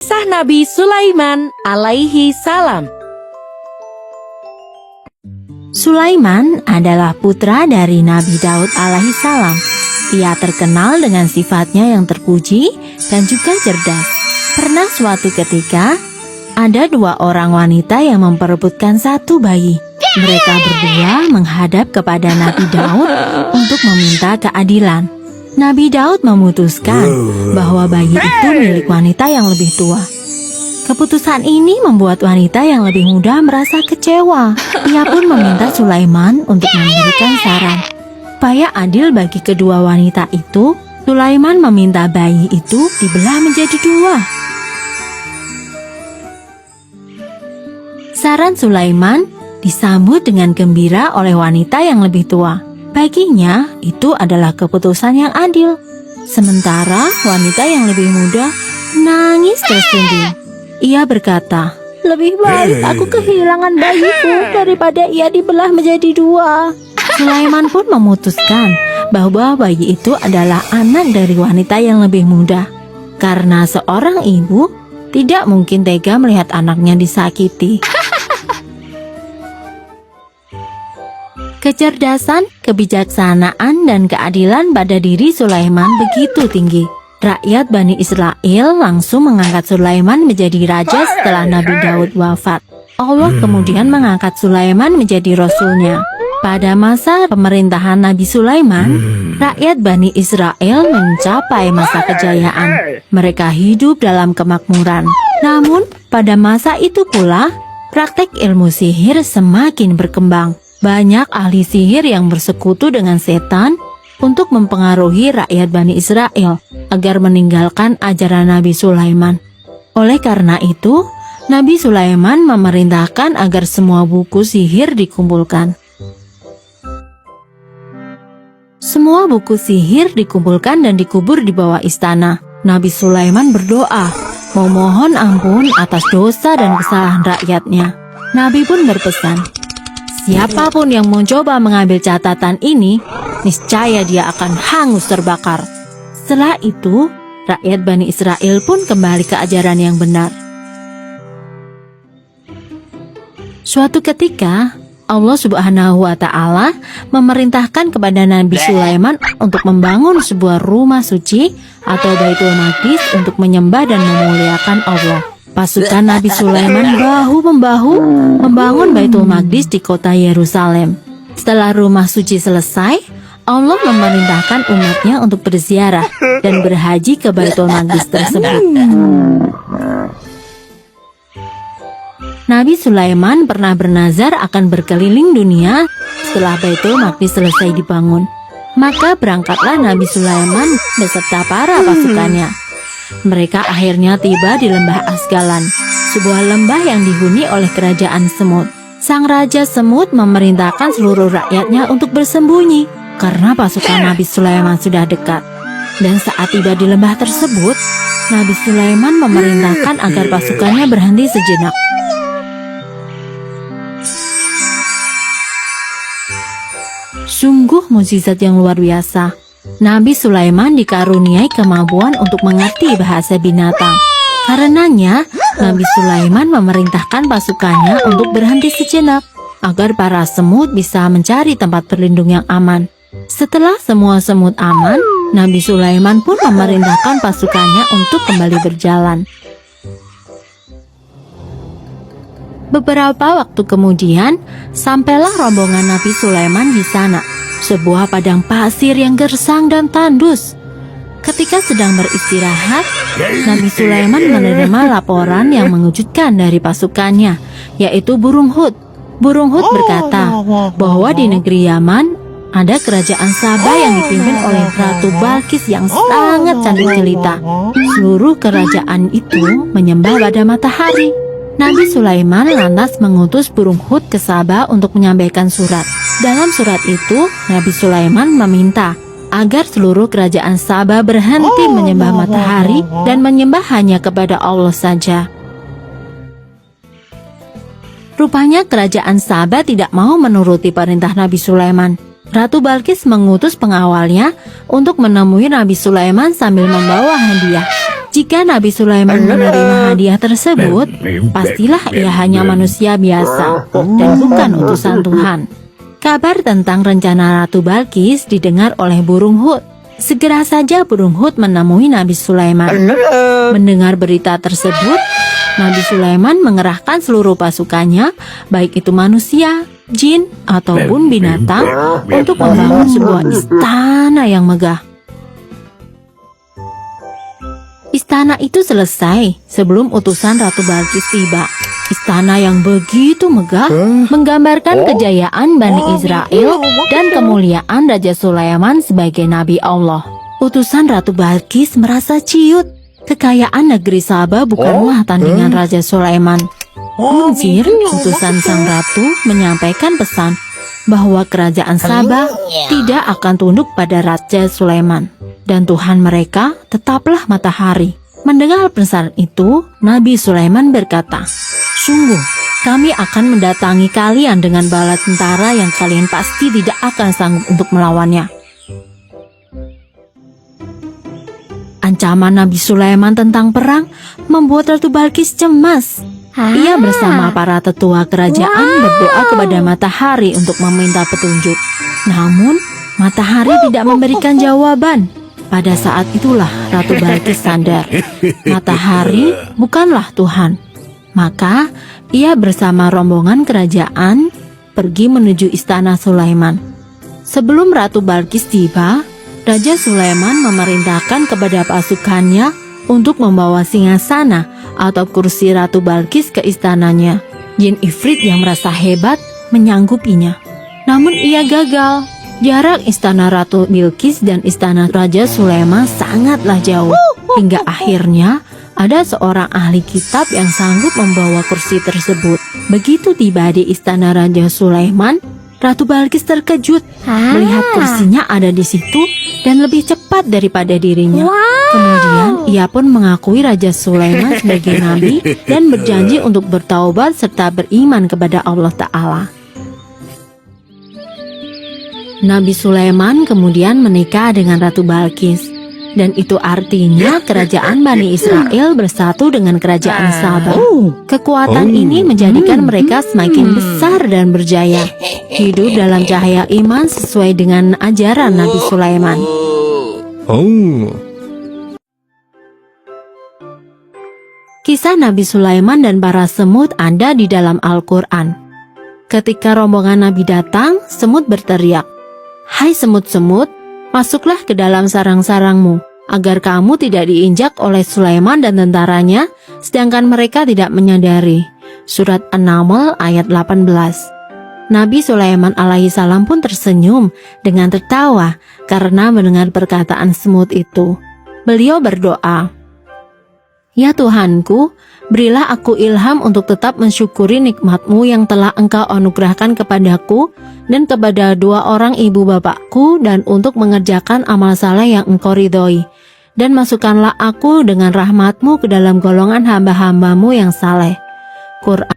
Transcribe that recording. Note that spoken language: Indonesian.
Kisah Nabi Sulaiman alaihi salam. Sulaiman adalah putra dari Nabi Daud alaihi salam. Ia terkenal dengan sifatnya yang terpuji dan juga cerdas. Pernah suatu ketika, ada dua orang wanita yang memperebutkan satu bayi. Mereka berdua menghadap kepada Nabi Daud untuk meminta keadilan. Nabi Daud memutuskan bahwa bayi itu milik wanita yang lebih tua. Keputusan ini membuat wanita yang lebih muda merasa kecewa. Ia pun meminta Sulaiman untuk memberikan saran. Supaya adil bagi kedua wanita itu, Sulaiman meminta bayi itu dibelah menjadi dua. Saran Sulaiman disambut dengan gembira oleh wanita yang lebih tua. Baginya, itu adalah keputusan yang adil. Sementara wanita yang lebih muda nangis terseduh. Ia berkata, "Lebih baik aku kehilangan bayiku daripada ia dibelah menjadi dua." Sulaiman pun memutuskan bahwa bayi itu adalah anak dari wanita yang lebih muda. Karena seorang ibu tidak mungkin tega melihat anaknya disakiti. Kecerdasan, kebijaksanaan, dan keadilan pada diri Sulaiman begitu tinggi. Rakyat Bani Israel langsung mengangkat Sulaiman menjadi raja setelah Nabi Daud wafat. Allah kemudian mengangkat Sulaiman menjadi rasulnya. Pada masa pemerintahan Nabi Sulaiman, rakyat Bani Israel mencapai masa kejayaan. Mereka hidup dalam kemakmuran. Namun, pada masa itu pula, praktek ilmu sihir semakin berkembang. Banyak ahli sihir yang bersekutu dengan setan untuk mempengaruhi rakyat Bani Israel agar meninggalkan ajaran Nabi Sulaiman. Oleh karena itu, Nabi Sulaiman memerintahkan agar semua buku sihir dikumpulkan. Semua buku sihir dikumpulkan dan dikubur di bawah istana. Nabi Sulaiman berdoa, memohon ampun atas dosa dan kesalahan rakyatnya. Nabi pun berpesan, siapapun yang mencoba mengambil catatan ini, niscaya dia akan hangus terbakar. Setelah itu, rakyat Bani Israel pun kembali ke ajaran yang benar. Suatu ketika, Allah Subhanahu wa Ta'ala memerintahkan kepada Nabi Sulaiman untuk membangun sebuah rumah suci atau Baitul Maqdis untuk menyembah dan memuliakan Allah. Pasukan Nabi Sulaiman bahu-membahu membangun Baitul Maqdis di kota Yerusalem. Setelah rumah suci selesai, Allah memerintahkan umatnya untuk berziarah dan berhaji ke Baitul Maqdis tersebut. Nabi Sulaiman pernah bernazar akan berkeliling dunia setelah Baitul Maqdis selesai dibangun. Maka berangkatlah Nabi Sulaiman beserta para pasukannya. Mereka akhirnya tiba di lembah Asgalan, sebuah lembah yang dihuni oleh kerajaan semut. Sang Raja Semut memerintahkan seluruh rakyatnya untuk bersembunyi karena pasukan Nabi Sulaiman sudah dekat. Dan saat tiba di lembah tersebut, Nabi Sulaiman memerintahkan agar pasukannya berhenti sejenak. Sungguh mukjizat yang luar biasa. Nabi Sulaiman dikaruniai kemampuan untuk mengerti bahasa binatang. Karenanya, Nabi Sulaiman memerintahkan pasukannya untuk berhenti sejenak agar para semut bisa mencari tempat berlindung yang aman. Setelah semua semut aman, Nabi Sulaiman pun memerintahkan pasukannya untuk kembali berjalan. Beberapa waktu kemudian, sampailah rombongan Nabi Sulaiman di sana, sebuah padang pasir yang gersang dan tandus. Ketika sedang beristirahat, Nabi Sulaiman menerima laporan yang mengejutkan dari pasukannya, yaitu burung Hud. Burung Hud berkata bahwa di negeri Yaman ada kerajaan Sabah yang dipimpin oleh Ratu Balkis yang sangat cantik jelita. Seluruh kerajaan itu menyembah pada matahari. Nabi Sulaiman lantas mengutus burung Hud ke Sabah untuk menyampaikan surat. Dalam surat itu, Nabi Sulaiman meminta agar seluruh kerajaan Sabah berhenti menyembah matahari dan menyembah hanya kepada Allah saja. Rupanya kerajaan Sabah tidak mau menuruti perintah Nabi Sulaiman. Ratu Balkis mengutus pengawalnya untuk menemui Nabi Sulaiman sambil membawa hadiah. Jika Nabi Sulaiman menerima hadiah tersebut, pastilah ia hanya manusia biasa dan bukan utusan Tuhan. Kabar tentang rencana Ratu Balkis didengar oleh burung Hud. Segera saja burung Hud menemui Nabi Sulaiman. Mendengar berita tersebut, Nabi Sulaiman mengerahkan seluruh pasukannya, baik itu manusia, jin, ataupun binatang, untuk membangun sebuah istana yang megah. Istana itu selesai sebelum utusan Ratu Balkis tiba. Istana yang begitu megah menggambarkan kejayaan Bani Israel dan kemuliaan Raja Sulaiman sebagai Nabi Allah. Utusan Ratu Balkis merasa ciut. Kekayaan negeri Saba bukanlah tandingan Raja Sulaiman. Munzir, utusan sang ratu, menyampaikan pesan bahwa kerajaan Saba tidak akan tunduk pada Raja Sulaiman, dan Tuhan mereka tetaplah matahari. Mendengar pesan itu, Nabi Sulaiman berkata, "Sungguh, kami akan mendatangi kalian dengan bala tentara yang kalian pasti tidak akan sanggup untuk melawannya." Ancaman Nabi Sulaiman tentang perang membuat Ratu Balkis cemas. Ia bersama para tetua kerajaan berdoa kepada matahari untuk meminta petunjuk. Namun, matahari tidak memberikan jawaban. Pada saat itulah Ratu Balkis sadar, matahari bukanlah Tuhan. Maka, ia bersama rombongan kerajaan pergi menuju istana Sulaiman. Sebelum Ratu Balkis tiba, Raja Sulaiman memerintahkan kepada pasukannya untuk membawa singgasana atau kursi Ratu Balkis ke istananya. Jin Ifrit yang merasa hebat menyanggupinya. Namun ia gagal. Jarak istana Ratu Bilqis dan istana Raja Sulaiman sangatlah jauh. Hingga akhirnya ada seorang ahli kitab yang sanggup membawa kursi tersebut. Begitu tiba di istana Raja Sulaiman, Ratu Balkis terkejut melihat kursinya ada di situ dan lebih cepat daripada dirinya. Kemudian ia pun mengakui Raja Sulaiman sebagai nabi dan berjanji untuk bertaubat serta beriman kepada Allah Ta'ala. Nabi Sulaiman kemudian menikah dengan Ratu Balkis, dan itu artinya kerajaan Bani Israel bersatu dengan kerajaan Saba. Kekuatan ini menjadikan mereka semakin besar dan berjaya, hidup dalam cahaya iman sesuai dengan ajaran Nabi Sulaiman. Kisah Nabi Sulaiman dan para semut ada di dalam Al-Quran. Ketika rombongan Nabi datang, semut berteriak, "Hai semut-semut, masuklah ke dalam sarang-sarangmu, agar kamu tidak diinjak oleh Sulaiman dan tentaranya, sedangkan mereka tidak menyadari." Surat An-Naml ayat 18. Nabi Sulaiman alaihissalam pun tersenyum dengan tertawa karena mendengar perkataan semut itu. Beliau berdoa, "Ya Tuhanku, berilah aku ilham untuk tetap mensyukuri nikmat-Mu yang telah Engkau anugerahkan kepadaku dan kepada dua orang ibu bapakku, dan untuk mengerjakan amal saleh yang Engkau ridhoi. Dan masukkanlah aku dengan rahmat-Mu ke dalam golongan hamba-hamba-Mu yang saleh." Quran